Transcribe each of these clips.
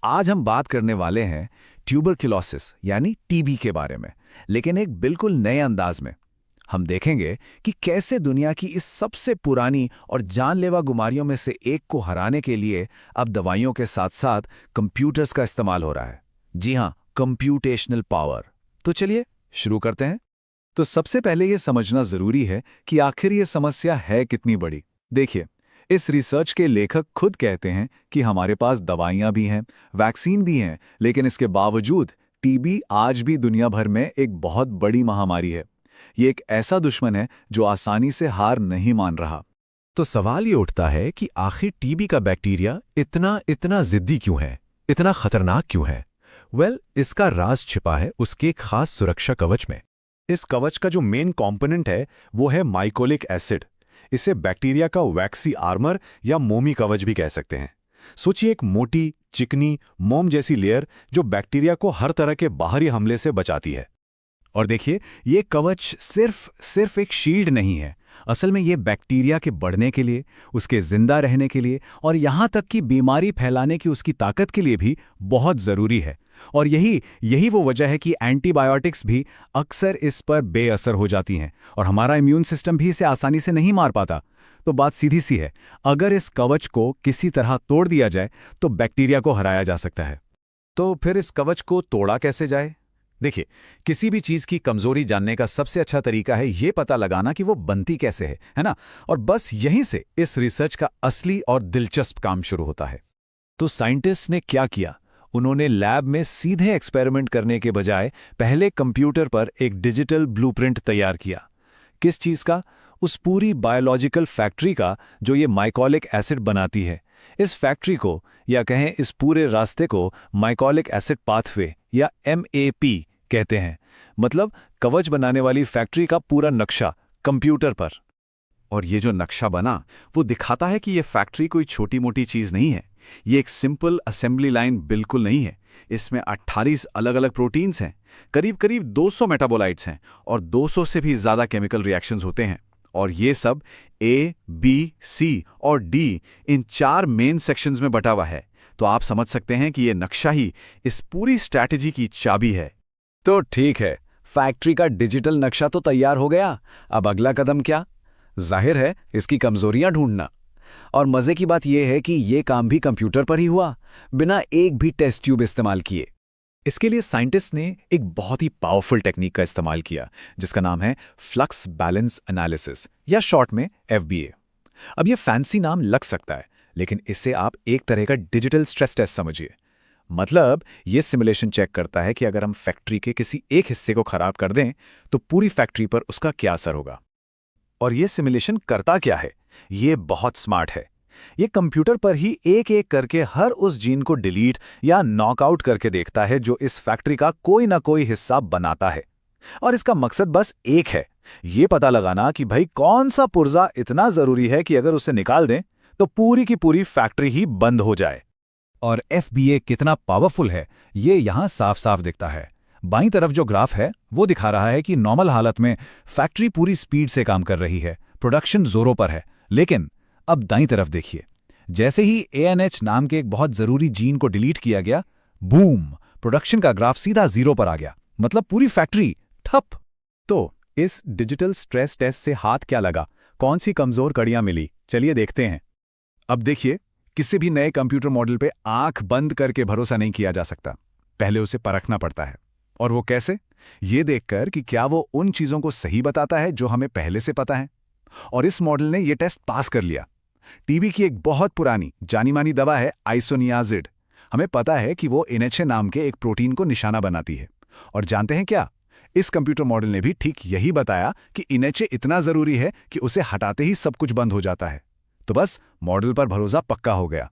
आज हम बात करने वाले हैं ट्यूबरक्लोसिस यानी टीबी के बारे में, लेकिन एक बिल्कुल नए अंदाज में। हम देखेंगे कि कैसे दुनिया की इस सबसे पुरानी और जानलेवा बीमारियों में से एक को हराने के लिए अब दवाइयों के साथ साथ कंप्यूटर्स का इस्तेमाल हो रहा है। जी हां, कंप्यूटेशनल पावर। तो चलिए शुरू करते हैं। तो सबसे पहले यह समझना जरूरी है कि आखिर ये समस्या है कितनी बड़ी। देखिए, इस रिसर्च के लेखक खुद कहते हैं कि हमारे पास दवाइयां भी हैं, वैक्सीन भी हैं, लेकिन इसके बावजूद टीबी आज भी दुनिया भर में एक बहुत बड़ी महामारी है। ये एक ऐसा दुश्मन है जो आसानी से हार नहीं मान रहा। तो सवाल ये उठता है कि आखिर टीबी का बैक्टीरिया इतना जिद्दी क्यों है, इतना खतरनाक क्यों है? इसका राज छिपा है उसके एक खास सुरक्षा कवच में। इस कवच का जो मेन कंपोनेंट है वो है माइकोलिक एसिड। इसे बैक्टीरिया का वैक्सी आर्मर या मोमी कवच भी कह सकते हैं। सोचिए, एक मोटी, चिकनी, मोम जैसी लेयर जो बैक्टीरिया को हर तरह के बाहरी हमले से बचाती है। और देखिए, ये कवच सिर्फ एक शील्ड नहीं है। असल में ये बैक्टीरिया के बढ़ने के लिए, उसके जिंदा रहने के लिए और यहाँ तक कि बीमारी फैलाने की उसकी ताकत के लिए भी बहुत ज़रूरी है। और यही वो वजह है कि एंटीबायोटिक्स भी अक्सर इस पर बेअसर हो जाती हैं और हमारा इम्यून सिस्टम भी इसे आसानी से नहीं मार पाता। तो बात सीधी सी है, अगर इस कवच को किसी तरह तोड़ दिया जाए तो बैक्टीरिया को हराया जा सकता है। तो फिर इस कवच को तोड़ा कैसे जाए? देखिए, किसी भी चीज़ की कमजोरी जानने का सबसे अच्छा तरीका है ये पता लगाना कि वो बनती कैसे है ना? और बस यहीं से इस रिसर्च का असली और दिलचस्प काम शुरू होता है। तो साइंटिस्ट ने क्या किया? उन्होंने लैब में सीधे एक्सपेरिमेंट करने के बजाय पहले कंप्यूटर पर एक डिजिटल ब्लूप्रिंट तैयार किया। किस चीज़ का? उस पूरी बायोलॉजिकल फैक्ट्री का जो ये माइकोलिक एसिड बनाती है। इस फैक्ट्री को, या कहें इस पूरे रास्ते को, माइकोलिक एसिड पाथवे या MAP कहते हैं। मतलब कवच बनाने वाली फैक्ट्री का पूरा नक्शा कंप्यूटर पर। और ये जो नक्शा बना वो दिखाता है कि ये फैक्ट्री कोई छोटी मोटी चीज़ नहीं है। ये एक सिंपल असेंबली लाइन बिल्कुल नहीं है। इसमें 28 अलग अलग प्रोटीन्स हैं, करीब 200 मेटाबोलाइट्स हैं और 200 से भी ज़्यादा केमिकल रिएक्शंस होते हैं। और ये सब A, B, C और D इन 4 मेन सेक्शंस में बटा हुआ है। तो आप समझ सकते हैं कि ये नक्शा ही इस पूरी स्ट्रैटेजी की चाबी है। तो ठीक है, फैक्ट्री का डिजिटल नक्शा तो तैयार हो गया। अब अगला कदम क्या? जाहिर है, इसकी कमजोरियां ढूंढना। और मजे की बात यह है कि यह काम भी कंप्यूटर पर ही हुआ, बिना एक भी टेस्ट ट्यूब इस्तेमाल किए। इसके लिए साइंटिस्ट ने एक बहुत ही पावरफुल टेक्निक का इस्तेमाल किया जिसका नाम है फ्लक्स बैलेंस एनालिसिस या शॉर्ट में FBA। अब यह फैंसी नाम लग सकता है, लेकिन इसे आप एक तरह का डिजिटल स्ट्रेस टेस्ट समझिए। मतलब यह सिमुलेशन चेक करता है कि अगर हम फैक्ट्री के किसी एक हिस्से को खराब कर दें तो पूरी फैक्ट्री पर उसका क्या असर होगा। और यह सिमुलेशन करता क्या है? यह बहुत स्मार्ट है। यह कंप्यूटर पर ही एक एक करके हर उस जीन को डिलीट या नॉकआउट करके देखता है जो इस फैक्ट्री का कोई ना कोई हिस्सा बनाता है। और इसका मकसद बस एक है, यह पता लगाना कि भाई कौन सा पुर्जा इतना जरूरी है कि अगर उसे निकाल दें तो पूरी की पूरी फैक्ट्री ही बंद हो जाए। और FBA कितना पावरफुल है ये यहां साफ साफ दिखता है। बाईं तरफ जो ग्राफ है वो दिखा रहा है कि नॉर्मल हालत में फैक्ट्री पूरी स्पीड से काम कर रही है, प्रोडक्शन जोरों पर है। लेकिन अब दाईं तरफ देखिए, जैसे ही ANH नाम के एक बहुत जरूरी जीन को डिलीट किया गया, बूम, प्रोडक्शन का ग्राफ सीधा 0 पर आ गया। मतलब पूरी फैक्ट्री ठप। तो इस डिजिटल स्ट्रेस टेस्ट से हाथ क्या लगा? कौन सी कमजोर कड़ियां मिली? चलिए देखते हैं। अब देखिए, किसी भी नए कंप्यूटर मॉडल पे आंख बंद करके भरोसा नहीं किया जा सकता। पहले उसे परखना पड़ता है। और वो कैसे? ये देखकर कि क्या वो उन चीजों को सही बताता है जो हमें पहले से पता है। और इस मॉडल ने ये टेस्ट पास कर लिया। टीबी की एक बहुत पुरानी जानी मानी दवा है आइसोनियाजिड। हमें पता है कि वो NHA नाम के एक प्रोटीन को निशाना बनाती है। और जानते हैं क्या? इस कंप्यूटर मॉडल ने भी ठीक यही बताया कि NHA इतना जरूरी है कि उसे हटाते ही सब कुछ बंद हो जाता है। तो बस मॉडल पर भरोसा पक्का हो गया।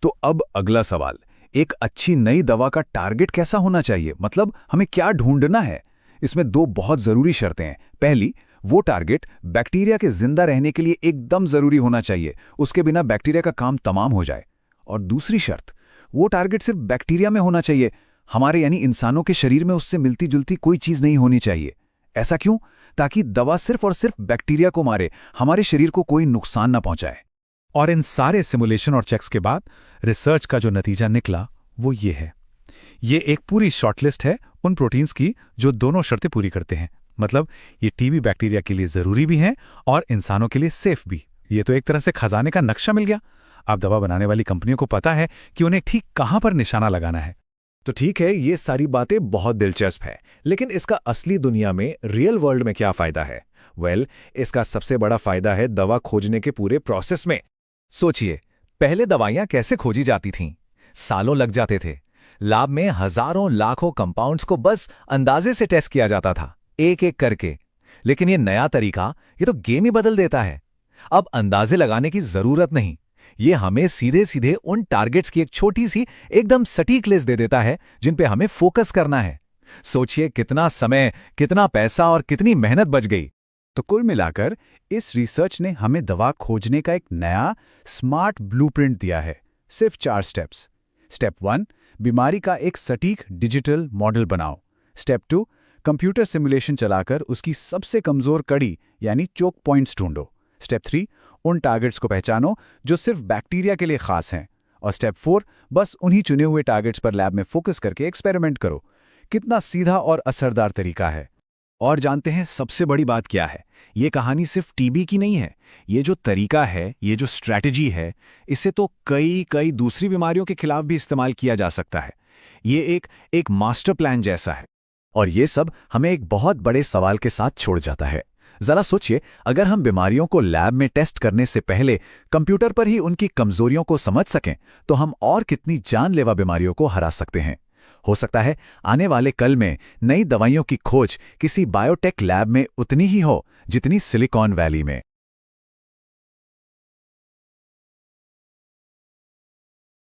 तो अब अगला सवाल, एक अच्छी नई दवा का टारगेट कैसा होना चाहिए? मतलब हमें क्या ढूंढना है? इसमें 2 बहुत जरूरी शर्तें हैं। पहली, वो टारगेट बैक्टीरिया के जिंदा रहने के लिए एकदम जरूरी होना चाहिए, उसके बिना बैक्टीरिया का काम तमाम हो जाए। और दूसरी शर्त, वो टारगेट सिर्फ बैक्टीरिया में होना चाहिए, हमारे यानी इंसानों के शरीर में उससे मिलती जुलती कोई चीज नहीं होनी चाहिए। ऐसा क्यों? ताकि दवा सिर्फ और सिर्फ बैक्टीरिया को मारे, हमारे शरीर को कोई नुकसान ना पहुंचाए। और इन सारे सिमुलेशन और चेक्स के बाद रिसर्च का जो नतीजा निकला वो ये है। ये एक पूरी शॉर्टलिस्ट है उन प्रोटीन्स की जो दोनों शर्तें पूरी करते हैं। मतलब ये टीबी बैक्टीरिया के लिए ज़रूरी भी हैं और इंसानों के लिए सेफ भी। ये तो एक तरह से खजाने का नक्शा मिल गया। अब दवा बनाने वाली कंपनियों को पता है कि उन्हें ठीक कहाँ पर निशाना लगाना है। तो ठीक है, ये सारी बातें बहुत दिलचस्प है, लेकिन इसका असली दुनिया में, रियल वर्ल्ड में क्या फ़ायदा है? इसका सबसे बड़ा फ़ायदा है दवा खोजने के पूरे प्रोसेस में। सोचिए, पहले दवाइयाँ कैसे खोजी जाती थीं? सालों लग जाते थे। लैब में हज़ारों लाखों कंपाउंड्स को बस अंदाजे से टेस्ट किया जाता था, एक-एक करके। लेकिन ये नया तरीका, ये तो गेम ही बदल देता है। अब अंदाजे लगाने की ज़रूरत नहीं। ये हमें सीधे सीधे उन टारगेट्स की एक छोटी सी एकदम सटीक लिस्ट दे देता है जिन पे हमें फोकस करना है। सोचिए कितना समय, कितना पैसा और कितनी मेहनत बच गई। तो कुल मिलाकर इस रिसर्च ने हमें दवा खोजने का एक नया स्मार्ट ब्लूप्रिंट दिया है। सिर्फ 4 स्टेप्स। स्टेप 1, बीमारी का एक सटीक डिजिटल मॉडल बनाओ। स्टेप 2, कंप्यूटर सिमुलेशन चलाकर उसकी सबसे कमजोर कड़ी यानी चोक पॉइंट्स ढूंढो। स्टेप 3, उन टारगेट्स को पहचानो जो सिर्फ बैक्टीरिया के लिए खास हैं। और स्टेप 4, बस उन्हीं चुने हुए टारगेट्स पर लैब में फोकस करके एक्सपेरिमेंट करो। कितना सीधा और असरदार तरीका है। और जानते हैं सबसे बड़ी बात क्या है? ये कहानी सिर्फ टीबी की नहीं है। ये जो तरीका है, ये जो स्ट्रैटेजी है, इसे तो कई दूसरी बीमारियों के खिलाफ भी इस्तेमाल किया जा सकता है। ये एक मास्टर प्लान जैसा है। और ये सब हमें एक बहुत बड़े सवाल के साथ छोड़ जाता है। जरा सोचिए, अगर हम बीमारियों को लैब में टेस्ट करने से पहले कंप्यूटर पर ही उनकी कमजोरियों को समझ सकें, तो हम और कितनी जानलेवा बीमारियों को हरा सकते हैं। हो सकता है आने वाले कल में नई दवाइयों की खोज किसी बायोटेक लैब में उतनी ही हो जितनी सिलिकॉन वैली में।